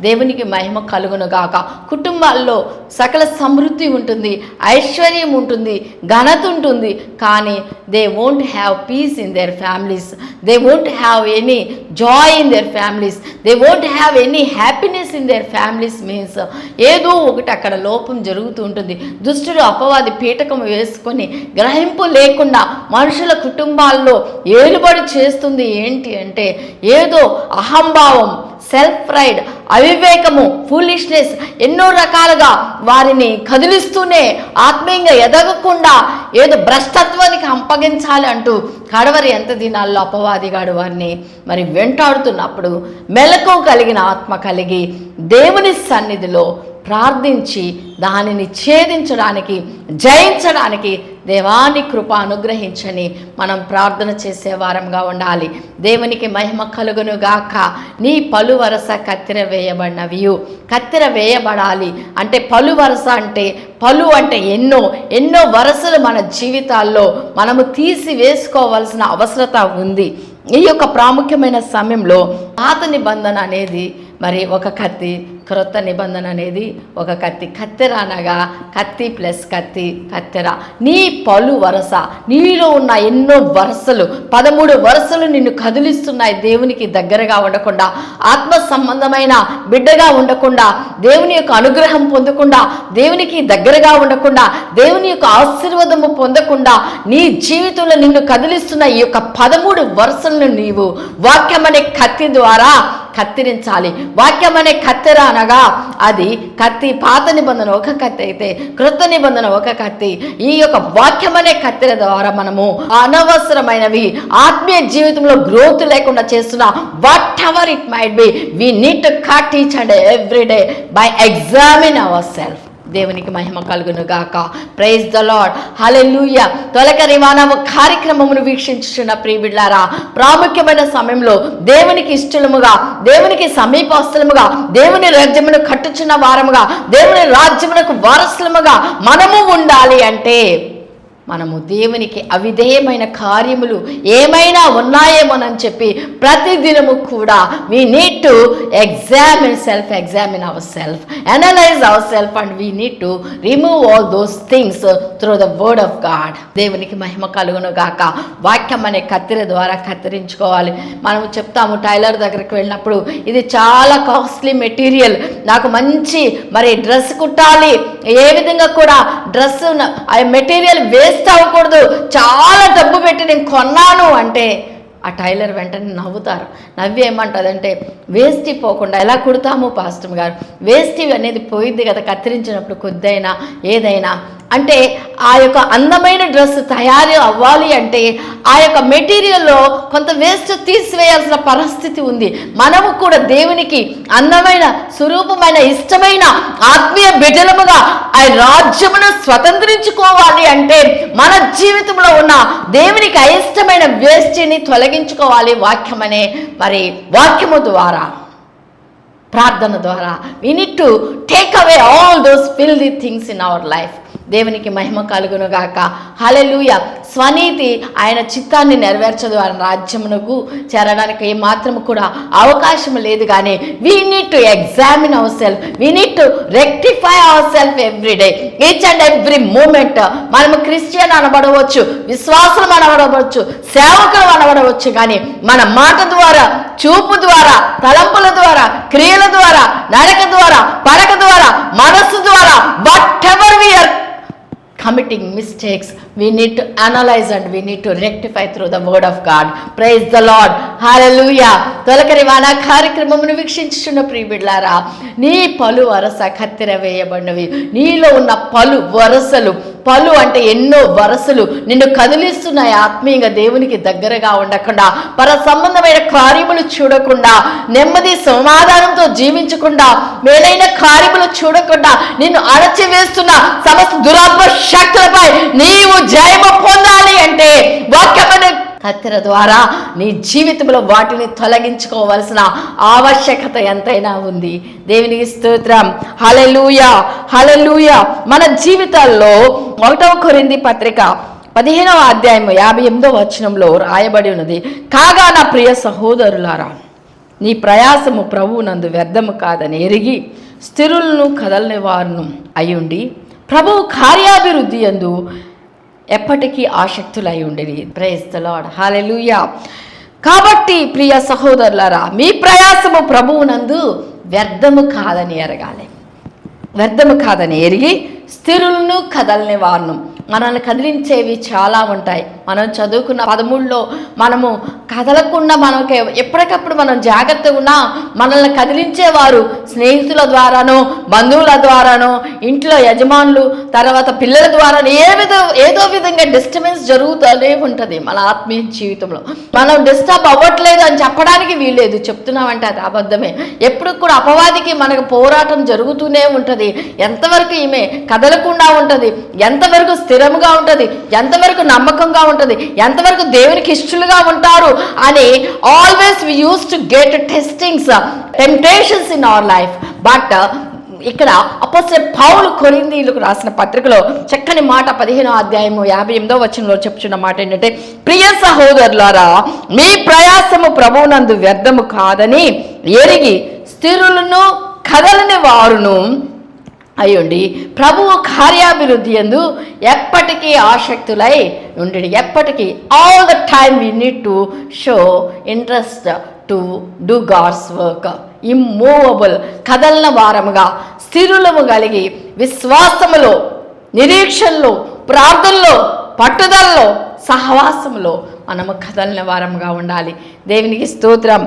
దేవునికి మహిమ కలుగును గాక. కుటుంబాల్లో సకల సమృద్ధి ఉంటుంది, ఐశ్వర్యం ఉంటుంది, ఘనత ఉంటుంది. కానీ they won't have piece in their families, they won't have any Joy in their families, they won't have any happiness in their families. Means ఏదో ఒకటి అక్కడ లోపం జరుగుతూ ఉంటుంది. దుష్టుడు అపవాది పీఠకం వేసుకొని గ్రహింపు లేకుండా మనుషుల కుటుంబాల్లో ఏలుబడి చేస్తుంది. ఏంటి అంటే ఏదో అహంభావం, సెల్ఫ్ ప్రైడ్, అవివేకము, ఫూలిష్నెస్ ఎన్నో రకాలుగా వారిని కదిలిస్తూనే ఆత్మీయంగా ఎదగకుండా ఏదో భ్రష్టత్వానికి అప్పగించాలి అంటూ కడవరి ఎంత దినాల్లో అపవాదిగాడు వారిని మరి వెంటాడుతున్నప్పుడు మెలకువ కలిగిన ఆత్మ కలిగి దేవుని సన్నిధిలో ప్రార్థించి దానిని ఛేదించడానికి, జయించడానికి దేవాని కృప అనుగ్రహించని మనం ప్రార్థన చేసే వారంగా ఉండాలి. దేవునికి మహిమ కలుగును గాక. నీ పలు వరస కత్తెర వేయబడినవియు. కత్తెర వేయబడాలి అంటే పలు వరస అంటే పలు అంటే ఎన్నో వరసలు మన జీవితాల్లో మనము తీసి వేసుకోవాల్సిన అవసరత ఉంది. ఈ యొక్క ప్రాముఖ్యమైన సమయంలో పాత నిబంధన అనేది మరి ఒక కత్తి, క్రొత్త నిబంధన అనేది ఒక కత్తి. కత్తెర అనగా కత్తి ప్లస్ కత్తి, కత్తెర. నీ పలు వరస, నీలో ఉన్న ఎన్నో వరసలు, 13 వరసలు నిన్ను కదిలిస్తున్నాయి. దేవునికి దగ్గరగా ఉండకుండా, ఆత్మ సంబంధమైన బిడ్డగా ఉండకుండా, దేవుని యొక్క అనుగ్రహం పొందకుండా, దేవునికి దగ్గరగా ఉండకుండా, దేవుని యొక్క ఆశీర్వాదము పొందకుండా నీ జీవితంలో నిన్ను కదిలిస్తున్న ఈ యొక్క 13 వరసలను నీవు వాక్యం అనే కత్తి ద్వారా కత్తిరించాలి. వాక్యం అనే కత్తెర అనగా అది కత్తి. పాత నిబంధన ఒక కత్తి అయితే క్రొత్త నిబంధన ఒక కత్తి. ఈ యొక్క వాక్యం అనే కత్తెర ద్వారా మనము అనవసరమైనవి ఆత్మీయ జీవితంలో గ్రోత్ లేకుండా చేస్తున్న whatever it might be, we need to cut each and every day by examine our self. దేవునికి మహిమ కలుగును గాక. Praise the Lord. హల్లెలూయా. తొలకరి మానవ కార్యక్రమమును వీక్షించుచున్న ప్రియబిడ్లారా, ప్రాముఖ్యమైన సమయంలో దేవునికి ఇష్టముగా, దేవునికి సమీపస్తులముగా, దేవుని రాజ్యమును కట్టుచున్న వారముగా, దేవుని రాజ్యమునకు వారసులముగా మనము ఉండాలి అంటే మనము దేవునికి అవిధేయమైన కార్యములు ఏమైనా ఉన్నాయేమోనని చెప్పి ప్రతిదినము కూడా we need to examine ourselves, analyze ourselves, and we need to remove all those things through the word of God. దేవునికి మహిమ కలుగును గాక. వాక్యం అనే కత్తెర ద్వారా కత్తిరించుకోవాలి. మనము చెప్తాము టైలర్ దగ్గరికి వెళ్ళినప్పుడు, ఇది చాలా కాస్ట్లీ మెటీరియల్, నాకు మంచి మరి డ్రెస్ కుట్టాలి, ఏ విధంగా కూడా డ్రెస్ ఆ మెటీరియల్ వేస్ట్ అవ్వకూడదు, చాలా డబ్బు పెట్టి నేను కొన్నాను అంటే ఆ టైలర్ వెంటనే నవ్వుతారు. నవ్వి ఏమంటుందంటే, వేస్ట్ పోకుండా ఎలా కుడతాము పాస్టర్ గారు, వేస్ట్ అనేది పోయిద్ది కదా కత్తిరించినప్పుడు కొద్దైనా ఏదైనా అంటే ఆ యొక్క అందమైన డ్రెస్ తయారు అవ్వాలి అంటే ఆ యొక్క మెటీరియల్లో కొంత వేస్ట్ తీసివేయాల్సిన పరిస్థితి ఉంది. మనము కూడా దేవునికి అందమైన, స్వరూపమైన, ఇష్టమైన ఆత్మీయ బిడ్డలముగా ఆ రాజ్యమును స్వతంత్రించుకోవాలి అంటే మన జీవితంలో ఉన్న దేవునికి అయిష్టమైన వేస్ట్ని తొలగించుకోవాలి. వాక్యమనే మరి వాక్యము ద్వారా, ప్రార్థన ద్వారా we need to take away all those filthy things in our life. దేవునికి మహిమ కలుగును గాక. హల్లెలూయా. స్వనీతి ఆయన చిత్తాన్ని నెరవేర్చదు, ఆయన రాజ్యమునకు చేరడానికి ఏమాత్రము కూడా అవకాశం లేదు. కానీ we need to examine our self, we need to rectify our self every day, each and every moment. మనము క్రిస్టియన్ అనబడవచ్చు, విశ్వాసం అనబడవచ్చు, సేవకులు అనబడవచ్చు. కానీ మన మాట ద్వారా, చూపు ద్వారా, తలంపుల ద్వారా, క్రియల ద్వారా, నడక ద్వారా, పడక ద్వారా, మనస్సు ద్వారా, whatever we are committing mistakes, we need to analyze and we need to rectify through the word of God. Praise the Lord. Hallelujah. తొలకరి వాన కార్యక్రమమును వీక్షించుచున్న ప్రియబిడ్లారా, నీ పలు వరస కత్తెర వేయబడినవి. నీలో ఉన్న పలు వరసలు, పలు అంటే ఎన్నో వరసలు నిన్ను కదిలిస్తున్నాయి. ఆత్మీయంగా దేవునికి దగ్గరగా ఉండకుండా, పర సంబంధమైన కార్యములు చూడకుండా, నెమ్మది సమాధానంతో జీవించకుండా, మేలైన కార్యములు చూడకుండా నిన్ను అణచివేస్తున్న సమస్త దురాత్మ శక్తులపై నీవు జయము పొందాలి అంటే వాక్యమైన కత్తెర ద్వారా నీ జీవితంలో వాటిని తొలగించుకోవాల్సిన ఆవశ్యకత ఎంతైనా ఉంది. దేవునికి స్తోత్రం. హల్లెలూయా, హల్లెలూయా. మన జీవితాల్లో 1వ కొరింథీ పత్రిక 15వ అధ్యాయం 58వ వచనంలో రాయబడి ఉన్నది, కాగా నా ప్రియ సహోదరులారా, నీ ప్రయాసము ప్రభువునందు వ్యర్థము కాదని ఎరిగి స్థిరులను కదలని వారును అయ్యుండి ప్రభువు కార్యాభివృద్ధి యందు ఎప్పటికీ ఆసక్తులై ఉండిరి. Praise the Lord. హల్లెలూయా. కాబట్టి ప్రియ సహోదరులారా, మీ ప్రయాసము ప్రభువునందు వ్యర్థము కాదని ఎరగాలి. వ్యర్థము కాదని ఎరిగి స్థిరులను కదలని వారును. మనల్ని కదిలించేవి చాలా ఉంటాయి. మనం చదువుకున్న 13లో మనము కదలకుండా మనకి ఎప్పటికప్పుడు మనం జాగ్రత్తగా ఉన్నా మనల్ని కదిలించేవారు స్నేహితుల ద్వారానో, బంధువుల ద్వారానో, ఇంట్లో యజమానులు, తర్వాత పిల్లల ద్వారానో ఏదో విధంగా డిస్టర్బెన్స్ జరుగుతూనే ఉంటుంది మన ఆత్మీయ జీవితంలో. మనం డిస్టర్బ్ అవ్వట్లేదు అని చెప్పడానికి వీల్లేదు. చెప్తున్నామంటే అది అబద్ధమే. ఎప్పుడు కూడా అపవాదికి మనకు పోరాటం జరుగుతూనే ఉంటుంది. ఎంతవరకు ఈమె కదలకుండా ఉంటుంది, ఎంతవరకు స్థిరముగా ఉంటుంది, ఎంతవరకు నమ్మకంగా ఉంటుంది, ఎంతవరకు దేవునికి ఇష్టలుగా ఉంటారు అని always we use to get testings, temptations in our life. But ఇక్కడ అపోస్తలుడైన పౌలు కొరింథీయులకు రాసిన పత్రికలో చక్కని మాట 15వ అధ్యాయము 58వ వచనంలో చెప్తున్న మాట ఏంటంటే, ప్రియ సహోదరులారా, మీ ప్రయాసము ప్రభువునందు వ్యర్థము కాదని ఎరిగి స్థిరులను కదలని వారును అయ్యుండి ప్రభువు కార్యాభివృద్ధి యందు ఎప్పటికీ ఆసక్తులై ఉండి. ఎప్పటికీ all the time we need to show interest to do God's work. Immovable, కదలన వారముగా, స్థిరులము కలిగి, విశ్వాసములో, నిరీక్షణలో, ప్రార్థనలో, పట్టుదలలో, సహవాసములో మనము కదలన వారముగా ఉండాలి. దేవునికి స్తోత్రం.